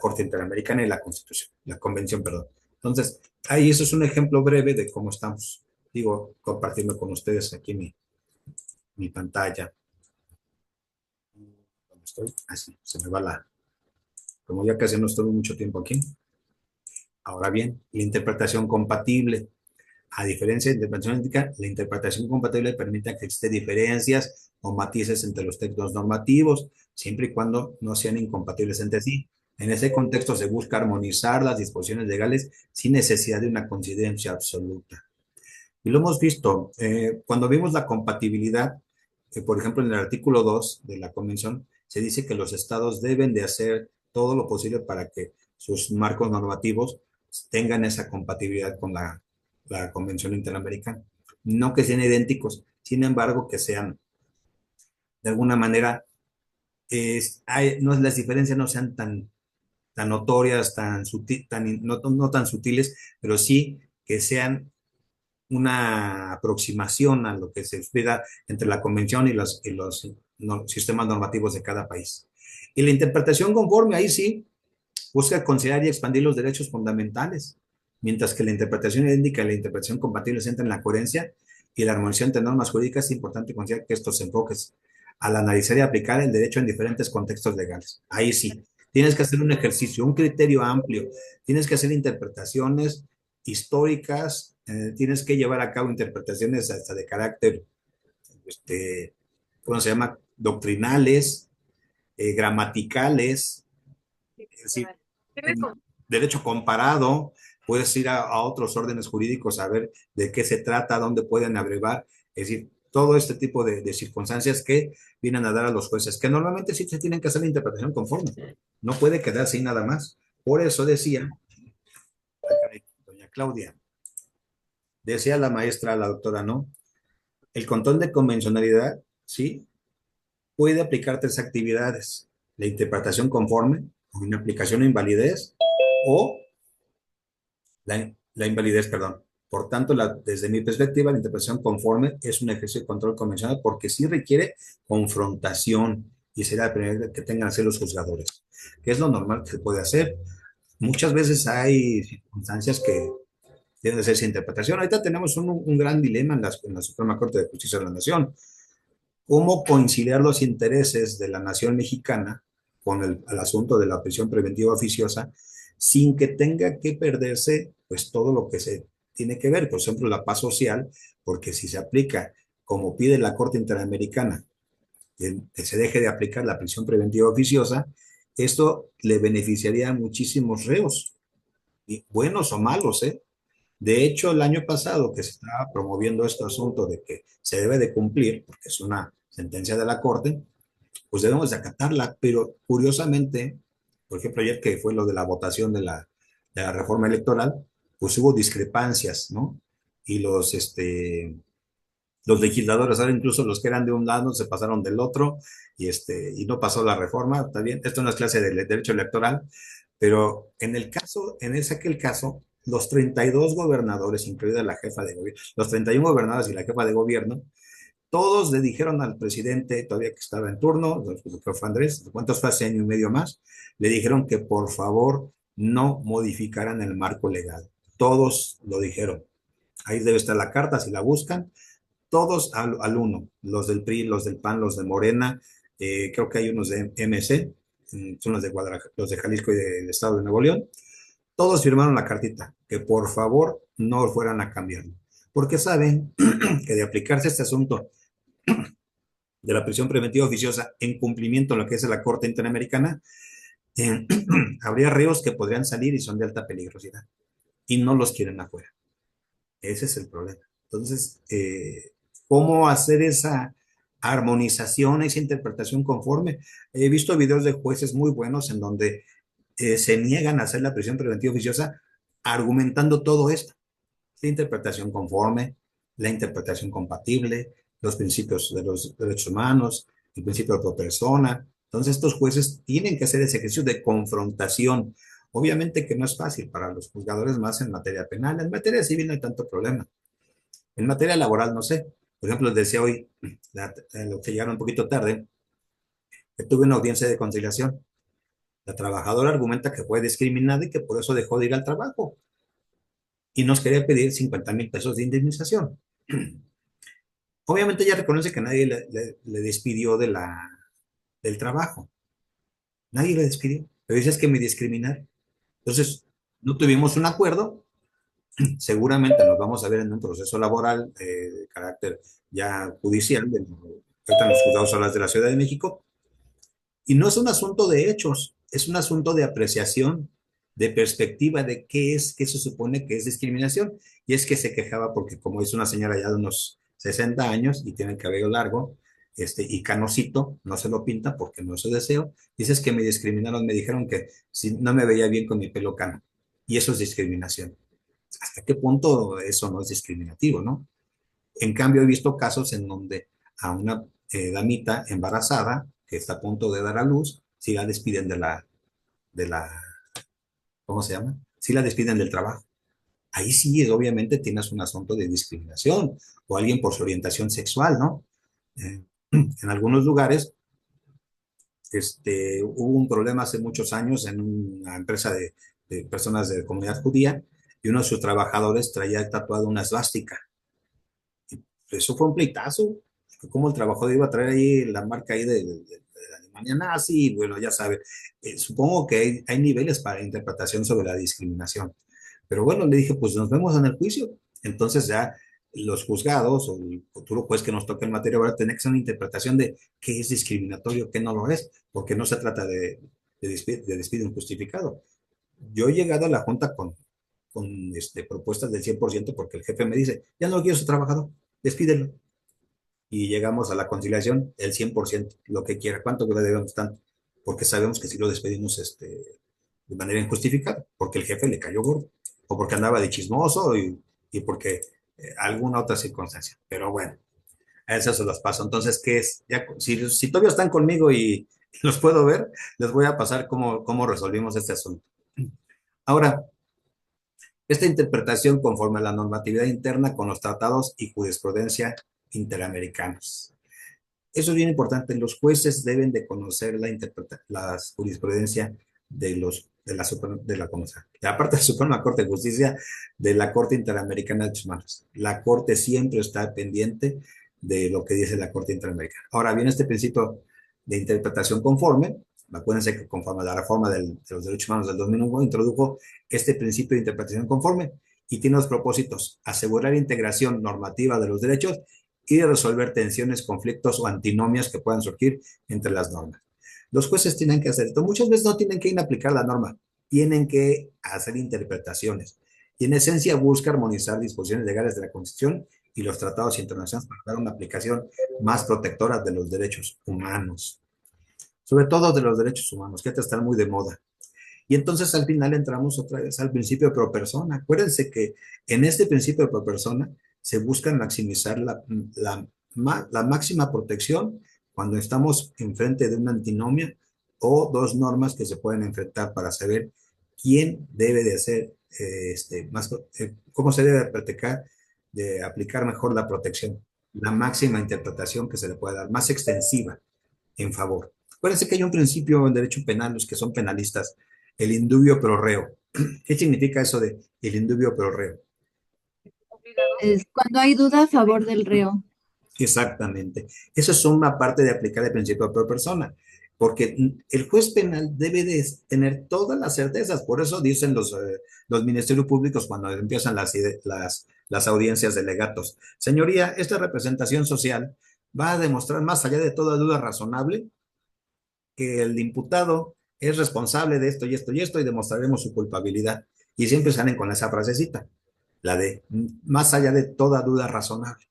Corte Interamericana y la Constitución, la Convención, perdón. Entonces, ahí eso es un ejemplo breve de cómo estamos. Digo, compartiendo con ustedes aquí mi pantalla. ¿Dónde estoy? Así, se me va como ya casi no estuve mucho tiempo aquí. Ahora bien, la interpretación compatible. A diferencia de la interpretación ética, la interpretación compatible permite que existen diferencias o matices entre los textos normativos, siempre y cuando no sean incompatibles entre sí. En ese contexto se busca armonizar las disposiciones legales sin necesidad de una coincidencia absoluta. Y lo hemos visto, cuando vimos la compatibilidad, por ejemplo, en el artículo 2 de la Convención, se dice que los estados deben de hacer todo lo posible para que sus marcos normativos tengan esa compatibilidad con la Convención Interamericana. No que sean idénticos, sin embargo, que sean de alguna manera, no, las diferencias no sean tan notorias, no tan sutiles, pero sí que sean una aproximación a lo que se espera entre la convención y los sistemas normativos de cada país. Y la interpretación conforme, ahí sí, busca considerar y expandir los derechos fundamentales, mientras que la interpretación idéntica y la interpretación compatible se centra en la coherencia y la armonización entre normas jurídicas. Es importante considerar que estos enfoques al analizar y aplicar el derecho en diferentes contextos legales. Ahí sí, tienes que hacer un ejercicio, un criterio amplio, tienes que hacer interpretaciones históricas, tienes que llevar a cabo interpretaciones hasta de carácter, ¿cómo se llama? Doctrinales, gramaticales, es decir, derecho comparado, puedes ir a otros órdenes jurídicos a ver de qué se trata, dónde pueden abrevar, es decir, todo este tipo de circunstancias que vienen a dar a los jueces, que normalmente sí se tienen que hacer la interpretación conforme, no puede quedarse ahí nada más. Por eso decía, doña Claudia, decía la maestra, la doctora, ¿no? El control de convencionalidad, ¿sí? Puede aplicar tres actividades: la interpretación conforme, una aplicación o invalidez, o la invalidez, perdón. Por tanto, desde mi perspectiva, la interpretación conforme es un ejercicio de control convencional porque sí requiere confrontación y será la primera que tengan que hacer los juzgadores, que es lo normal que se puede hacer. Muchas veces hay circunstancias que deben de hacerse interpretación. Ahorita tenemos un gran dilema en la Suprema Corte de Justicia de la Nación. ¿Cómo conciliar los intereses de la nación mexicana con el asunto de la prisión preventiva oficiosa sin que tenga que perderse pues todo lo que se tiene que ver, por ejemplo, la paz social, porque si se aplica como pide la Corte Interamericana, que se deje de aplicar la prisión preventiva oficiosa, esto le beneficiaría a muchísimos reos, y buenos o malos, ¿eh? De hecho, el año pasado que se estaba promoviendo este asunto de que se debe de cumplir, porque es una sentencia de la Corte, pues debemos de acatarla, pero curiosamente, por ejemplo, ayer que fue lo de la votación de la reforma electoral, pues hubo discrepancias, ¿no? Y los legisladores, ahora incluso los que eran de un lado se pasaron del otro y no pasó la reforma, está bien, esto no es clase de derecho electoral, pero aquel caso, los 32 gobernadores, incluida la jefa de gobierno, los 31 gobernadores y la jefa de gobierno, todos le dijeron al presidente, todavía que estaba en turno, que fue Andrés, ¿cuántos fue hace año y medio más? Le dijeron que por favor no modificaran el marco legal. Todos lo dijeron. Ahí debe estar la carta, si la buscan. Todos al uno, los del PRI, los del PAN, los de Morena, creo que hay unos de MC, son los de Guadalajara, los de Jalisco y del Estado de Nuevo León. Todos firmaron la cartita, que por favor no fueran a cambiarlo, porque saben que de aplicarse este asunto de la prisión preventiva oficiosa en cumplimiento de lo que es la Corte Interamericana, habría reos que podrían salir y son de alta peligrosidad y no los quieren afuera. Ese es el problema. Entonces, ¿cómo hacer esa armonización, esa interpretación conforme? He visto videos de jueces muy buenos en donde se niegan a hacer la prisión preventiva oficiosa argumentando todo esto. La interpretación conforme, la interpretación compatible, los principios de los derechos humanos, el principio de pro persona. Entonces, estos jueces tienen que hacer ese ejercicio de confrontación. Obviamente que no es fácil para los juzgadores más en materia penal. En materia civil no hay tanto problema. En materia laboral, no sé. Por ejemplo, les decía hoy, lo que llegaron un poquito tarde, que tuve una audiencia de conciliación. La trabajadora argumenta que fue discriminada y que por eso dejó de ir al trabajo. Y nos quería pedir 50,000 pesos de indemnización. Obviamente ella reconoce que nadie le despidió del trabajo. Nadie le despidió. Pero dice es que me discriminaron. Entonces, no tuvimos un acuerdo. Seguramente nos vamos a ver en un proceso laboral de carácter ya judicial, ahorita en los juzgados salas de la Ciudad de México. Y no es un asunto de hechos, es un asunto de apreciación, de perspectiva de qué se supone que es discriminación. Y es que se quejaba porque como es una señora ya de unos 60 años y tiene el cabello largo, y canosito, no se lo pinta porque no es su deseo. Dices que me discriminaron, me dijeron que si no me veía bien con mi pelo cano. Y eso es discriminación. ¿Hasta qué punto eso no es discriminativo, no? En cambio, he visto casos en donde a una damita embarazada que está a punto de dar a luz, si la despiden de la, ¿cómo se llama? Si la despiden del trabajo. Ahí sí, obviamente, tienes un asunto de discriminación o alguien por su orientación sexual, ¿no? En algunos lugares, hubo un problema hace muchos años en una empresa de personas de comunidad judía y uno de sus trabajadores traía tatuado una esvástica. Eso fue un pleitazo. Como el trabajador iba a traer ahí la marca ahí de la Alemania nazi, bueno, ya sabe. Supongo que hay niveles para interpretación sobre la discriminación. Pero bueno, le dije, pues nos vemos en el juicio. Entonces ya los juzgados o el futuro juez que nos toque en materia va a tener que hacer una interpretación de qué es discriminatorio, qué no lo es, porque no se trata de despido injustificado. Yo he llegado a la junta con propuestas del 100% porque el jefe me dice, ya no quiero su trabajador, despídelo. Y llegamos a la conciliación, el 100%, lo que quiera, cuánto le debemos tanto, porque sabemos que si lo despedimos de manera injustificada, porque el jefe le cayó gordo, o porque andaba de chismoso y porque alguna otra circunstancia. Pero bueno, a eso se los paso. Entonces, ¿qué es? Ya, si todavía están conmigo y los puedo ver, les voy a pasar cómo resolvimos este asunto. Ahora, esta interpretación conforme a la normatividad interna con los tratados y jurisprudencia interamericanos. Eso es bien importante. Los jueces deben de conocer la jurisprudencia aparte de la Suprema Corte de Justicia, de la Corte Interamericana de Derechos Humanos. La Corte siempre está pendiente de lo que dice la Corte Interamericana. Ahora bien, este principio de interpretación conforme, acuérdense que conforme a la reforma de los derechos humanos del 2001, introdujo este principio de interpretación conforme y tiene los propósitos: asegurar integración normativa de los derechos y resolver tensiones, conflictos o antinomias que puedan surgir entre las normas. Los jueces tienen que hacer esto. Muchas veces no tienen que ir a aplicar la norma, tienen que hacer interpretaciones. Y en esencia busca armonizar disposiciones legales de la Constitución y los tratados internacionales para dar una aplicación más protectora de los derechos humanos. Sobre todo de los derechos humanos, que están muy de moda. Y entonces al final entramos otra vez al principio de pro persona. Acuérdense que en este principio de pro persona se busca maximizar la máxima protección cuando estamos enfrente de una antinomia o dos normas que se pueden enfrentar para saber quién debe de hacer, cómo se debe de aplicar mejor la protección, la máxima interpretación que se le puede dar, más extensiva en favor. Acuérdense que hay un principio en derecho penal, los que son penalistas, el indubio pro reo. ¿Qué significa eso de el indubio pro reo? Es cuando hay duda a favor del reo. Exactamente. Eso es una parte de aplicar el principio de pro persona, porque el juez penal debe de tener todas las certezas. Por eso dicen los ministerios públicos cuando empiezan las audiencias de legatos: señoría, esta representación social va a demostrar más allá de toda duda razonable que el imputado es responsable de esto y esto y esto y demostraremos su culpabilidad. Y siempre salen con esa frasecita, la de más allá de toda duda razonable,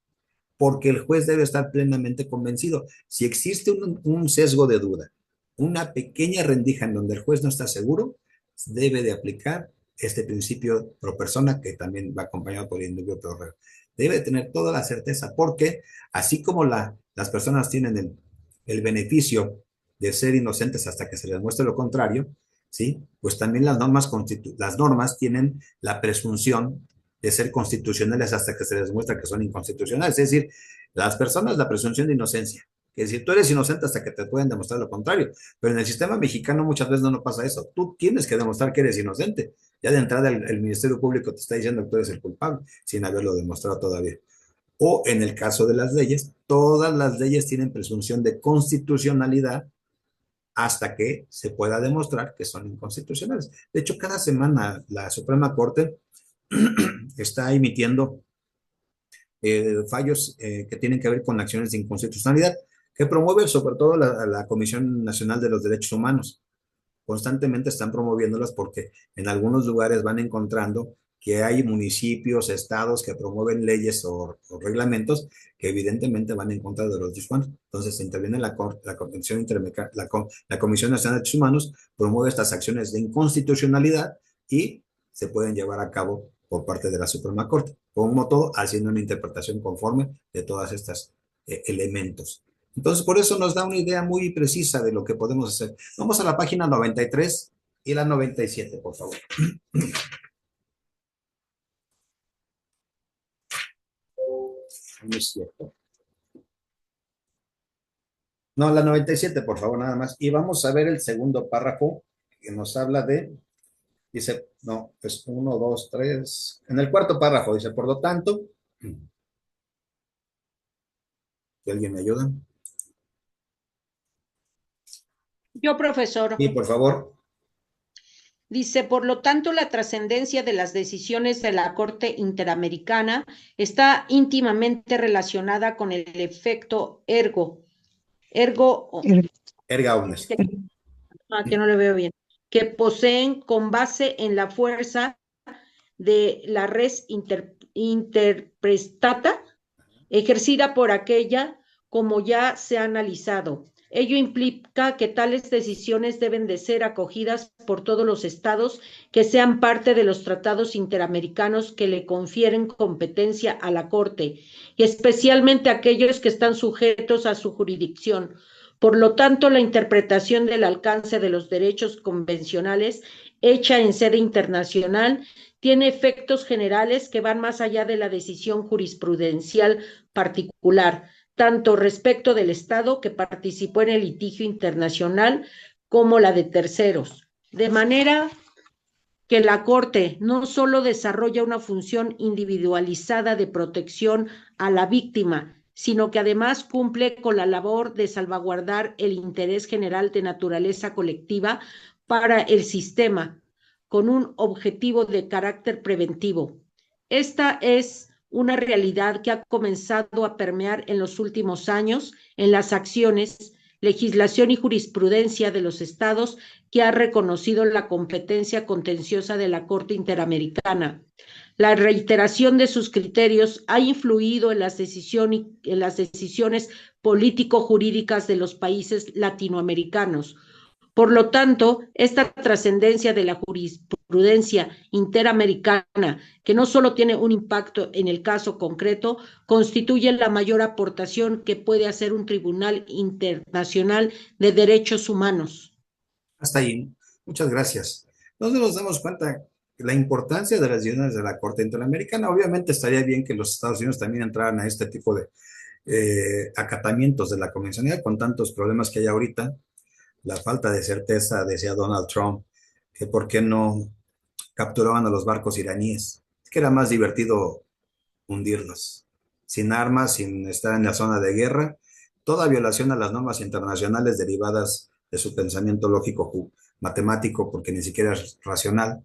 porque el juez debe estar plenamente convencido. Si existe un sesgo de duda, una pequeña rendija en donde el juez no está seguro, debe de aplicar este principio pro persona, que también va acompañado por el indubio pro reo. Debe tener toda la certeza, porque así como las personas tienen el beneficio de ser inocentes hasta que se les demuestre lo contrario, ¿sí? Pues también las normas tienen la presunción de ser constitucionales hasta que se les demuestra que son inconstitucionales. Es decir, las personas, la presunción de inocencia. Es decir, tú eres inocente hasta que te pueden demostrar lo contrario. Pero en el sistema mexicano muchas veces no pasa eso. Tú tienes que demostrar que eres inocente. Ya de entrada el Ministerio Público te está diciendo que tú eres el culpable, sin haberlo demostrado todavía. O en el caso de las leyes, todas las leyes tienen presunción de constitucionalidad hasta que se pueda demostrar que son inconstitucionales. De hecho, cada semana la Suprema Corte está emitiendo fallos que tienen que ver con acciones de inconstitucionalidad, que promueve sobre todo la Comisión Nacional de los Derechos Humanos. Constantemente están promoviéndolas porque en algunos lugares van encontrando que hay municipios, estados que promueven leyes o reglamentos que evidentemente van en contra de los derechos humanos. Entonces se interviene la Comisión Nacional de Derechos Humanos, promueve estas acciones de inconstitucionalidad y se pueden llevar a cabo por parte de la Suprema Corte, como todo, haciendo una interpretación conforme de todos estos elementos. Entonces, por eso nos da una idea muy precisa de lo que podemos hacer. Vamos a la página 93 y la 97, por favor. No es cierto. No, la 97, por favor, nada más. Y vamos a ver el segundo párrafo que nos habla de, dice, no, es 1, 2, 3. En el cuarto párrafo dice, por lo tanto, ¿que alguien me ayuda? Yo, profesor. Sí, por favor. Dice, por lo tanto, la trascendencia de las decisiones de la Corte Interamericana está íntimamente relacionada con el efecto erga omnes. que no le veo bien, que poseen con base en la fuerza de la res interprestata ejercida por aquella, como ya se ha analizado. Ello implica que tales decisiones deben de ser acogidas por todos los estados que sean parte de los tratados interamericanos que le confieren competencia a la Corte, y especialmente aquellos que están sujetos a su jurisdicción. Por lo tanto, la interpretación del alcance de los derechos convencionales hecha en sede internacional tiene efectos generales que van más allá de la decisión jurisprudencial particular, tanto respecto del Estado que participó en el litigio internacional como la de terceros. De manera que la Corte no solo desarrolla una función individualizada de protección a la víctima, sino que además cumple con la labor de salvaguardar el interés general de naturaleza colectiva para el sistema, con un objetivo de carácter preventivo. Esta es una realidad que ha comenzado a permear en los últimos años en las acciones, legislación y jurisprudencia de los estados que ha reconocido la competencia contenciosa de la Corte Interamericana. La reiteración de sus criterios ha influido en las decisiones político-jurídicas de los países latinoamericanos. Por lo tanto, esta trascendencia de la jurisprudencia interamericana, que no solo tiene un impacto en el caso concreto, constituye la mayor aportación que puede hacer un tribunal internacional de derechos humanos. Hasta ahí. Muchas gracias. Entonces nos damos cuenta de la importancia de las decisiones de la Corte Interamericana. Obviamente estaría bien que los Estados Unidos también entraran a este tipo de acatamientos de la convencionalidad con tantos problemas que hay ahorita. La falta de certeza, decía Donald Trump, que por qué no capturaban a los barcos iraníes. Es que era más divertido hundirlos, sin armas, sin estar en la zona de guerra, toda violación a las normas internacionales derivadas de su pensamiento lógico matemático, porque ni siquiera es racional.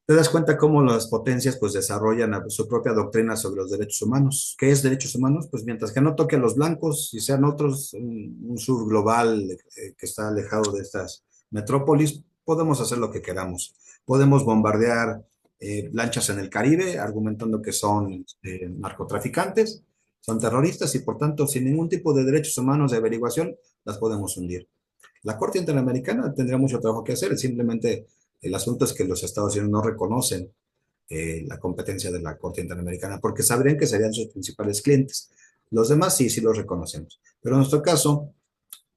Te das cuenta cómo las potencias pues desarrollan su propia doctrina sobre los derechos humanos. ¿Qué es derechos humanos? Pues mientras que no toque a los blancos y sean otros, un sur global que está alejado de estas metrópolis, podemos hacer lo que queramos. Podemos bombardear lanchas en el Caribe, argumentando que son narcotraficantes, son terroristas y por tanto sin ningún tipo de derechos humanos de averiguación las podemos hundir. La Corte Interamericana tendría mucho trabajo que hacer, simplemente El asunto es que los Estados Unidos no reconocen la competencia de la Corte Interamericana porque sabrían que serían sus principales clientes. Los demás sí, sí los reconocemos. Pero en nuestro caso,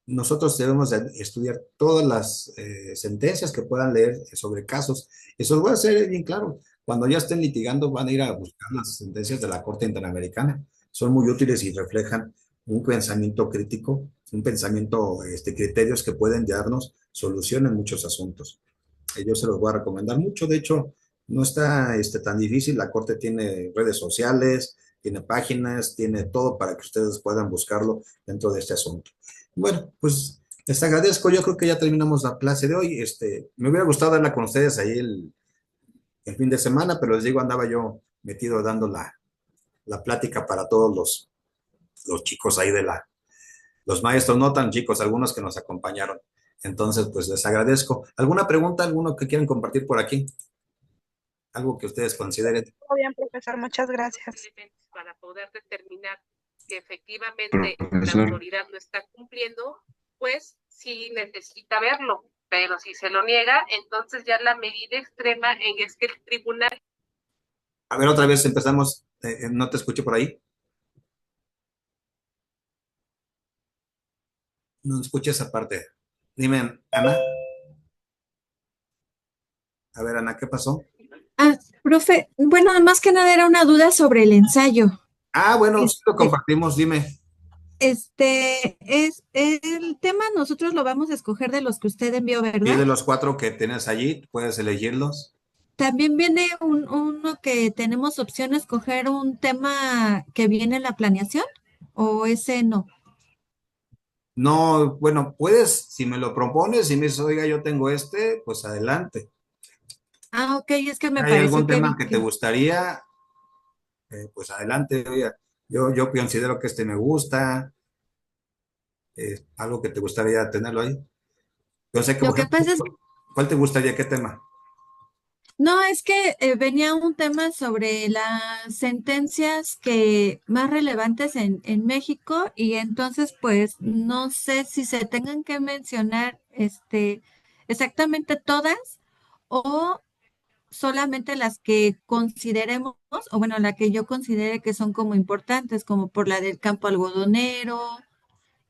nosotros debemos de estudiar todas las sentencias que puedan leer sobre casos. Eso lo voy a hacer bien claro. Cuando ya estén litigando, van a ir a buscar las sentencias de la Corte Interamericana. Son muy útiles y reflejan un pensamiento crítico, un pensamiento, criterios que pueden darnos solución en muchos asuntos. Yo se los voy a recomendar mucho. De hecho, no está tan difícil. La Corte tiene redes sociales, tiene páginas, tiene todo para que ustedes puedan buscarlo dentro de este asunto. Bueno, pues les agradezco. Yo creo que ya terminamos la clase de hoy. Me hubiera gustado darla con ustedes ahí el fin de semana, pero les digo, andaba yo metido dando la plática para todos los chicos ahí los maestros, no tan chicos, algunos que nos acompañaron. Entonces, pues les agradezco. ¿Alguna pregunta, alguno que quieran compartir por aquí? Algo que ustedes consideren. Muy bien, profesor, muchas gracias. Para poder determinar que efectivamente la Profesor. autoridad lo está cumpliendo, pues sí necesita verlo, pero si se lo niega, entonces ya la medida extrema es que el tribunal... A ver, otra vez empezamos. No te escuché por ahí. No escuché esa parte. Dime, Ana. A ver, Ana, ¿qué pasó? Profe, bueno, más que nada era una duda sobre el ensayo. Bueno, sí lo compartimos, dime. Es el tema, nosotros lo vamos a escoger de los que usted envió, Y ¿verdad? de los 4 que tienes allí, puedes elegirlos. También viene uno que tenemos opción de escoger un tema que viene en la planeación, o ese no. No, bueno, puedes, si me lo propones, si me dices, oiga, yo tengo pues adelante. Ok, es que me ¿Hay pareció algún que tema vi que te que... gustaría? Pues adelante, oiga. Yo considero que me gusta. Algo que te gustaría tenerlo ahí. Yo sé que, Lo por que ejemplo, pasa es, ¿cuál te gustaría? ¿Qué tema? no, es que venía un tema sobre las sentencias que más relevantes en México y entonces pues no sé si se tengan que mencionar exactamente todas o solamente las que consideremos, o bueno, la que yo considere que son como importantes, como por la del campo algodonero,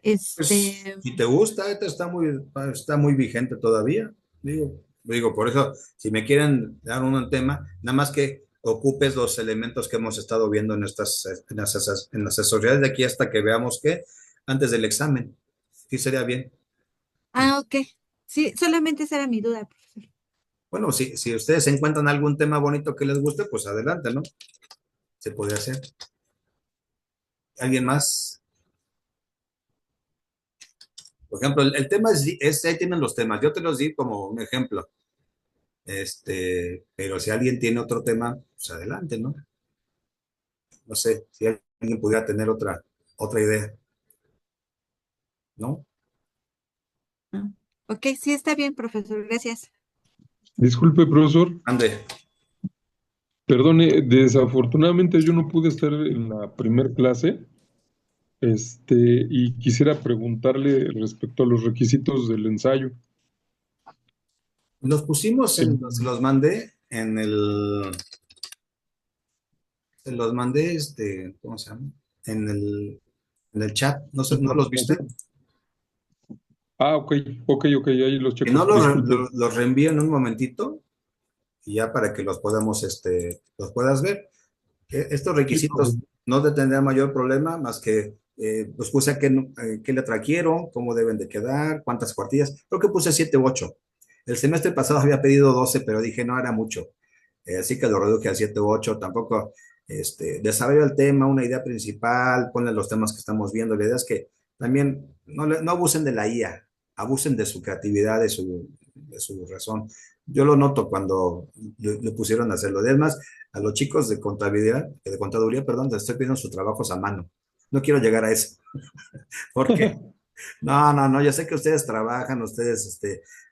Pues, si te gusta, esta está muy vigente todavía. Digo, por eso, si me quieren dar un tema, nada más que ocupes los elementos que hemos estado viendo en las asesorías de aquí hasta que veamos que antes del examen. Sí, sería bien. ok, sí, solamente esa era mi duda, profesor. Bueno, si ustedes encuentran algún tema bonito que les guste, pues adelante, ¿no? Se puede hacer. ¿Alguien más? Por ejemplo, el tema ahí tienen los temas. Yo te los di como un ejemplo. Pero si alguien tiene otro tema, pues adelante, ¿no? No sé, si alguien pudiera tener otra idea, ¿no? Ah, ok, sí, está bien, profesor, gracias. Disculpe, profesor. Ande. Perdone, desafortunadamente yo no pude estar en la primer clase, y quisiera preguntarle respecto a los requisitos del ensayo. Los pusimos se los mandé se los mandé, ¿cómo se llama? En el chat, ¿no sé, no los viste? Ok, ahí los Si checo, no, disculpe. los reenvío en un momentito y ya para que los los puedas ver. Estos requisitos no te tendrán mayor problema más que los puse a qué letra quiero, cómo deben de quedar, cuántas cuartillas. Creo que puse 7 u 8. El semestre pasado había pedido 12, pero dije no era mucho. Así que lo reduje a 7 u 8. Tampoco desarrolla el tema, una idea principal, ponle los temas que estamos viendo. La idea es que también no abusen de la IA, abusen de su creatividad, de su razón. Yo lo noto cuando le pusieron a hacerlo. Además, a los chicos de contaduría, perdón, les estoy pidiendo sus trabajos a mano. No quiero llegar a eso. Porque, no, yo sé que ustedes trabajan, ustedes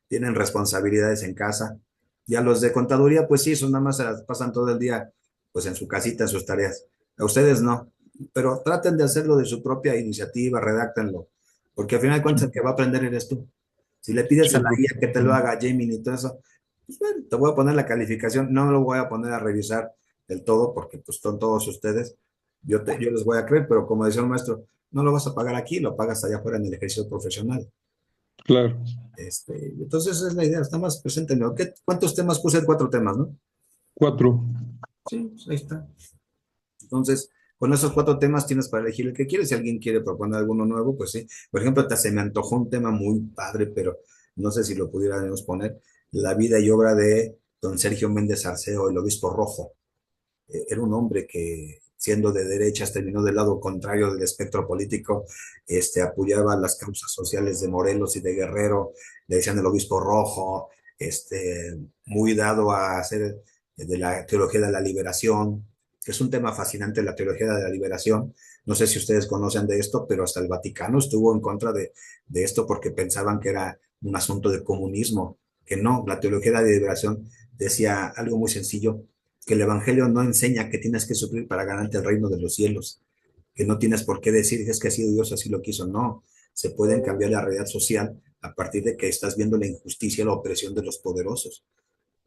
tienen responsabilidades en casa. Y a los de contaduría, pues sí, eso nada más se las pasan todo el día, pues en su casita, en sus tareas. A ustedes no. Pero traten de hacerlo de su propia iniciativa, redáctenlo. Porque al final de cuentas el que va a aprender eres tú. Si le pides Sí, a la IA que te lo haga, Gemini y todo eso, Pues bueno, te voy a poner la calificación, no lo voy a poner a revisar del todo porque pues son todos ustedes, yo les voy a creer, pero como decía el maestro, no lo vas a pagar aquí, lo pagas allá afuera en el ejercicio profesional. Claro. Entonces esa es la idea, está más presente. ¿No? ¿Cuántos temas puse? 4 temas, ¿no? 4. Sí, pues ahí está. Entonces, con esos 4 temas tienes para elegir el que quieres. Si alguien quiere proponer alguno nuevo, pues sí. Por ejemplo, hasta se me antojó un tema muy padre, pero no sé si lo pudiéramos poner. La vida y obra de don Sergio Méndez Arceo, el obispo rojo. Era un hombre que, siendo de derechas, terminó del lado contrario del espectro político, apoyaba las causas sociales de Morelos y de Guerrero, le decían el obispo rojo, muy dado a hacer de la teología de la liberación, que es un tema fascinante, la teología de la liberación. No sé si ustedes conocen de esto, pero hasta el Vaticano estuvo en contra de esto porque pensaban que era un asunto de comunismo, que no, la teología de la liberación decía algo muy sencillo, que el Evangelio no enseña que tienes que sufrir para ganarte el reino de los cielos, que no tienes por qué decir es que así Dios así lo quiso, no, se pueden cambiar la realidad social a partir de que estás viendo la injusticia, la opresión de los poderosos.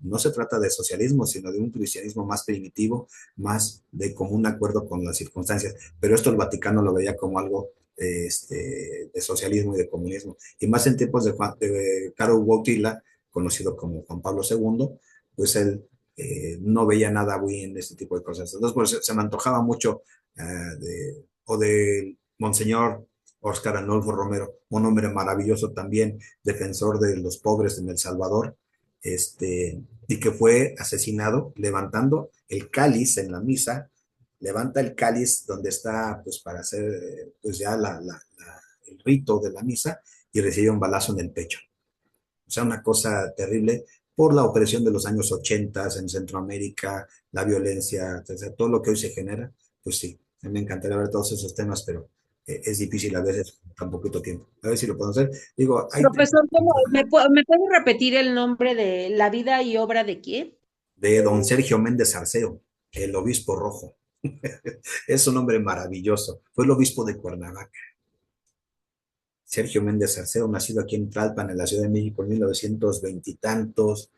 No se trata de socialismo, sino de un cristianismo más primitivo, más de común acuerdo con las circunstancias. Pero esto el Vaticano lo veía como algo de socialismo y de comunismo. Y más en tiempos de Karol Wojtyla, conocido como Juan Pablo II, pues él no veía nada bien en este tipo de cosas. Entonces, pues, se me antojaba mucho o de Monseñor Óscar Arnolfo Romero, un hombre maravilloso también, defensor de los pobres en El Salvador, y que fue asesinado levantando el cáliz en la misa, levanta el cáliz donde está, pues para hacer, pues ya el rito de la misa, y recibe un balazo en el pecho. O sea, una cosa terrible por la opresión de los años 80 en Centroamérica, la violencia, o sea, todo lo que hoy se genera, pues sí, a mí me encantaría ver todos esos temas, pero es difícil a veces tan poquito tiempo. A ver si lo podemos hacer. Digo, Profesor, ¿me puede repetir el nombre de la vida y obra de quién? de don Sergio Méndez Arceo, el obispo rojo. Es un hombre maravilloso. Fue el obispo de Cuernavaca. Sergio Méndez Arceo, nacido aquí en Tlalpan, en la Ciudad de México, en 1920 y tantos.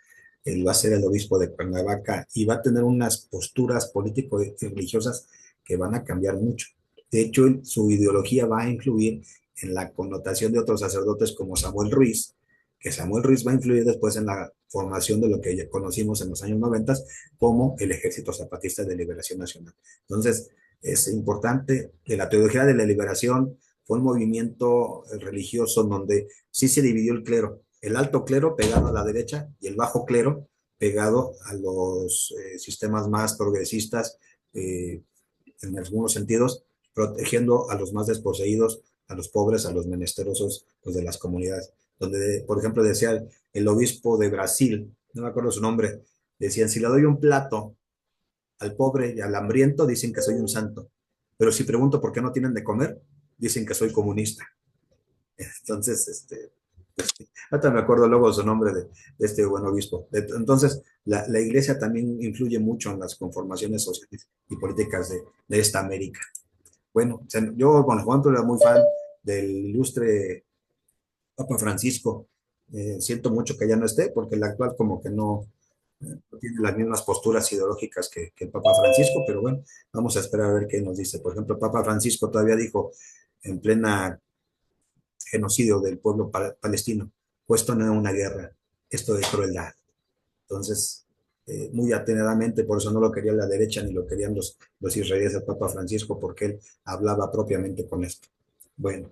Él va a ser el obispo de Cuernavaca y va a tener unas posturas políticos y religiosas que van a cambiar mucho. De hecho, su ideología va a influir en la connotación de otros sacerdotes como Samuel Ruiz, que Samuel Ruiz va a influir después en la formación de lo que ya conocimos en los años 90 como el Ejército Zapatista de Liberación Nacional. Entonces, es importante que la teología de la liberación fue un movimiento religioso donde sí se dividió el clero, el alto clero pegado a la derecha y el bajo clero pegado a los sistemas más progresistas, en algunos sentidos, protegiendo a los más desposeídos, a los pobres, a los menesterosos pues, de las comunidades. Donde, por ejemplo, decía el obispo de Brasil, no me acuerdo su nombre, decían, si le doy un plato al pobre y al hambriento, dicen que soy un santo. Pero si pregunto por qué no tienen de comer, dicen que soy comunista. Entonces, ahorita me acuerdo luego su nombre de este buen obispo. Entonces, la iglesia también influye mucho en las conformaciones sociales y políticas de esta América. Bueno, yo, por ejemplo, era muy fan del ilustre Papa Francisco. Siento mucho que ya no esté, porque el actual como que no tiene las mismas posturas ideológicas que el Papa Francisco, pero bueno, vamos a esperar a ver qué nos dice. Por ejemplo, el Papa Francisco todavía dijo en plena genocidio del pueblo palestino, pues esto no es una guerra, esto es crueldad. Entonces, muy atenidamente, por eso no lo quería la derecha ni lo querían los israelíes del Papa Francisco, porque él hablaba propiamente con esto. Bueno,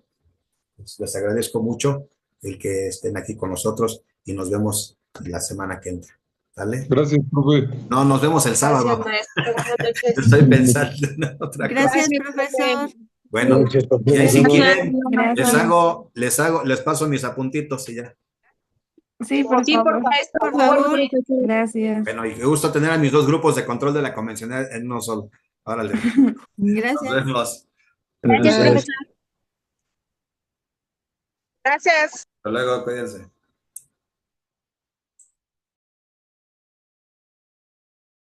pues les agradezco mucho el que estén aquí con nosotros y nos vemos la semana que entra. ¿Vale? Gracias, profe. No, nos vemos el sábado. Gracias, maestro. Estoy pensando en otra Gracias, cosa. profesor. Bueno, y ahí si quieren, Gracias. les paso mis apuntitos y ya. Sí, por Sí, por favor. maestro, Por favor. Gracias. Bueno, y qué gusto tener a mis 2 grupos de control de la convencional en uno solo. Órale. Nos Gracias. vemos. Gracias, Gracias. profesor. Gracias. Hasta luego, cuídense.